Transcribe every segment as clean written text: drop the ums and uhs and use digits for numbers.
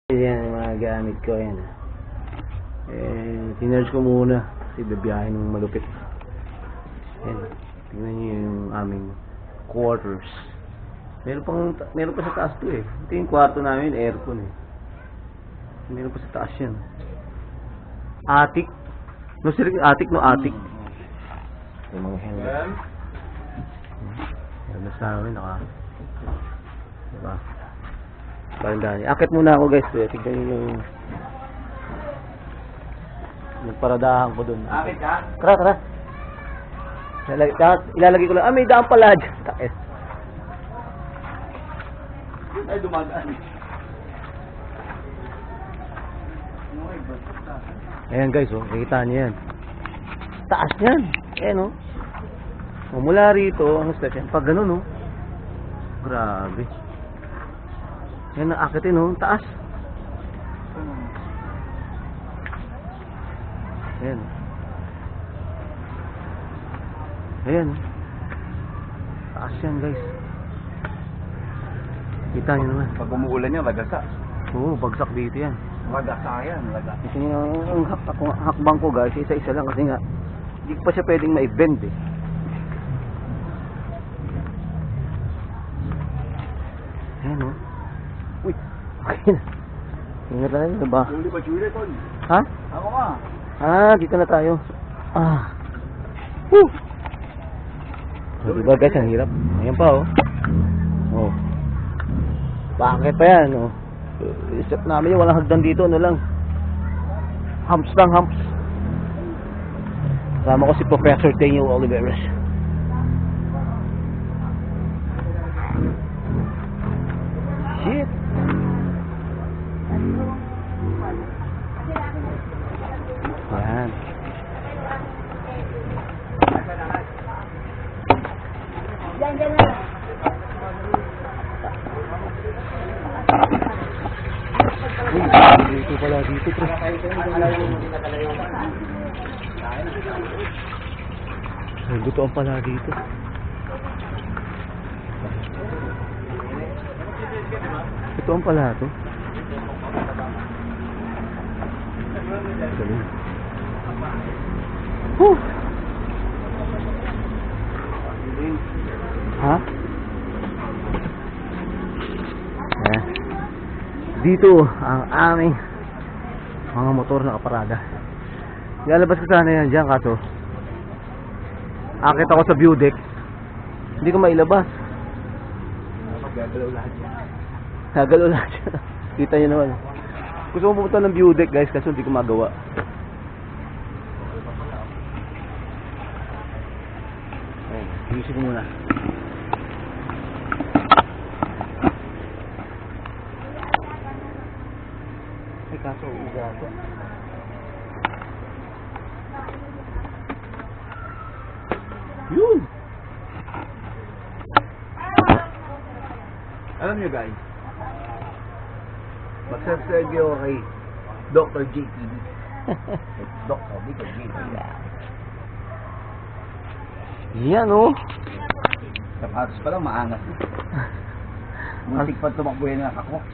Yan yung mga gamit ko, yan. Tinerge ko muna kasi bibiyahin ng malupit. Yan, tingnan nyo yung aming quarters. Meron pa sa taas to eh. Ito yung kwarto namin, aircon eh. Meron pa sa taas yan. Attic. No, attic, no, attic. Yung mga helmet. Meron na sa amin, diba? Parang akit muna ako guys, tignan nyo yung paradahan ko dun. Akit ka? Tara. Ilalagay ko lang. May daan pala dyan. Takes. Yun ay dumagaan. Ayan guys, oh, nakikita nyo yan. Taas yan. Ayan oh. Mula rito, ang step yan. Pag ganun oh. Grabe. Yan ang akitin oh, taas. Ayan. Ayan. Taas yan guys. Kita nyo naman. Pag umuulan yan, lagasa. Oo, bagsak dito yan. Lagasa yan, lagasa. Kasi yung hakbang ko guys, isa-isa lang kasi nga hindi pa siya pwedeng ma-bend eh. Ayan oh. Uy, okay na. Ingat na rin, diba? Chuli pa, chuli, Ton. Ha? Ako nga. Dito na tayo. Woo! So, diba guys, ang hirap. Ayan pa oh. Oh. Bakit pa yan oh. Isip namin yung walang hagdan dito, ano lang. Humps lang, humps. Kasama ko si Professor Tenyo Oliveros. Shit. Ayan. Dito pala dito, pre. Ay, butuan pala dito. Ito ang pala ito. Galing. Woo! Ha? Eh. Dito ang aming mga motor na kaparada. Ilalabas ko sana yan dyan kaso akit ako sa view deck. Hindi ko mailabas. Gagalaw lahat yan. Gagalaw lahat yan. Kita nyo naman. Gusto ko pumunta ng view deck guys kasi hindi ko magawa. Ayun, ayusin ko muna. Ay kaso uga ito. Yun! Alam nyo guys, Magsasag kayo kay Dr. JTV. Dr. JTV. Yan oh. Sapatos pa lang, maangas na. Muntik pa tumakbo yan ng kakok.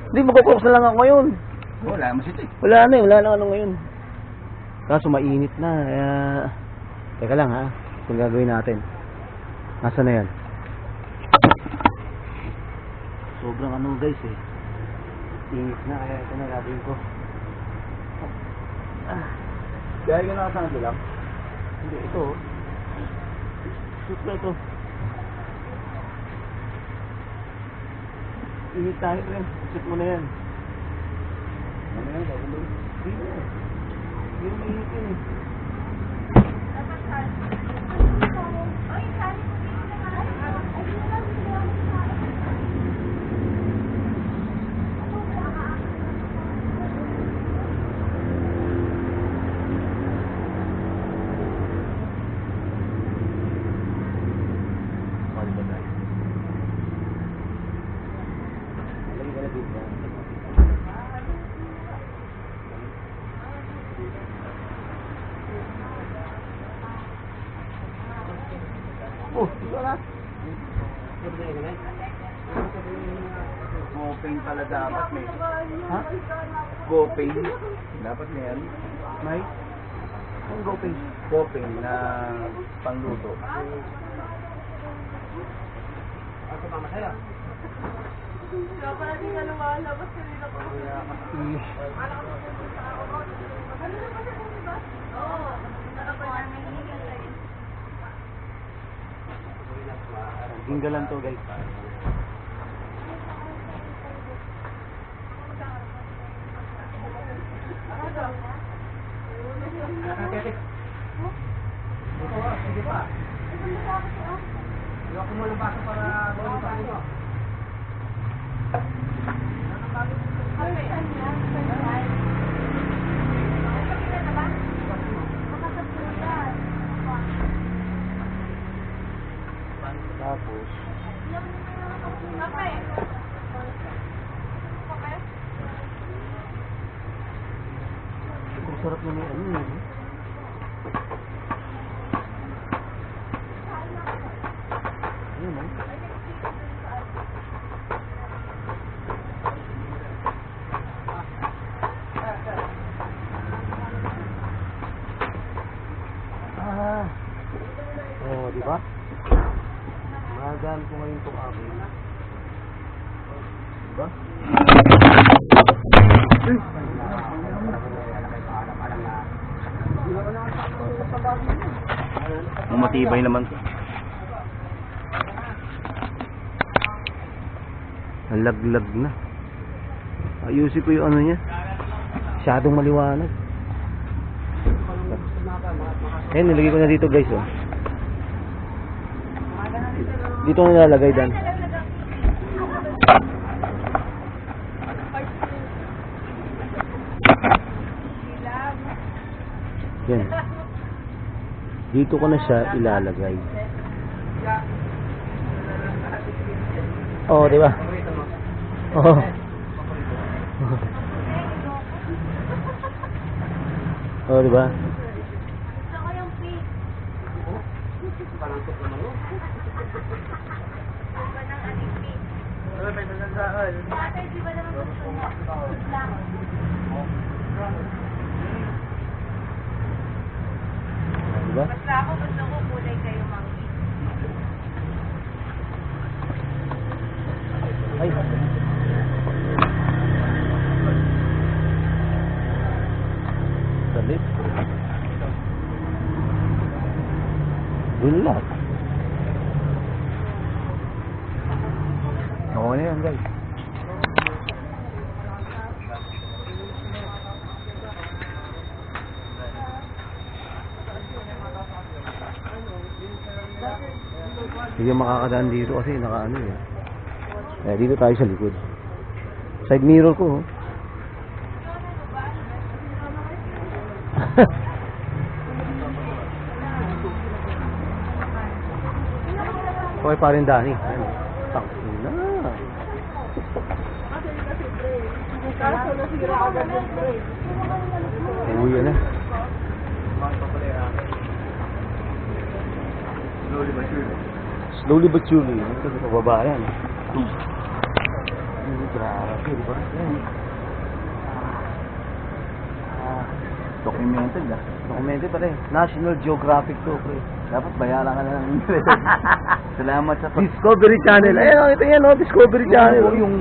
Hindi, magkukuks na lang ako ngayon. Wala mo sito eh. Wala na ano ngayon. Kaso mainit na. Teka lang ha, kung gagawin natin. Nasaan na yan? Sobrang ano guys eh. Init na, kaya ito na gagawin ko. Kaya ka nakasang lang. Hindi, ito. Shoot na ito. Init tayo rin. Shoot mo na yan. Ano yan? Gagawin? Hindi na. Hindi na mainit yun eh. Oh, ito na. Open GoPain pala dapat may. Ha? GoPain. Dapat may ano. May? Ang GoPay. GoPain na pangluto. Kaya pala di ka lumalabas kanina ko. Ano na kasi kung diba? Oo. Tinggalan to guys. Sige pa. Hindi ako malabasa para balikan nyo. Tapos, ang sarap na may ano yun. Ayun o. Oh, di ba? Magaan ko ngayon itong akin. Diba? Matibay naman to. Ang laglag na. Ayusin ko yung ano niya. Masyadong maliwanag. Ayun, nilagay ko na dito guys oh. Dito ko nilalagay Dan. Yan. Dito ko na siya ilalagay. Oh, di ba? Oh. Oh, di ba? Gusto ko yung pink. Palantok naman yun. Iba ng ating pink. May nasasaan. Dati, di ba naman gusto niya? Lang. Di ba? Basta ako gusto ko kulay kayo manggi. Ay. Salit. Bulat. Oo na yan guys. Hindi makakadaan dito kasi nakaano eh. Eh, dito tayo sa likod. Side mirror ko. Oh. Okay pa rin Dani. Ayan. Tangin na. Kaso nasira agad yung brake. Uwi na. Slowly but surely. Slowly but surely. Ito sa pababa yan. Grabe, di ba? Yan. Documented ah. Documented pa rin. National Geographic to, pre. Dapat bayaran ka na ng Salamat sa Discovery Channel. Ayun, ito yan, oh, Discovery Channel. Yung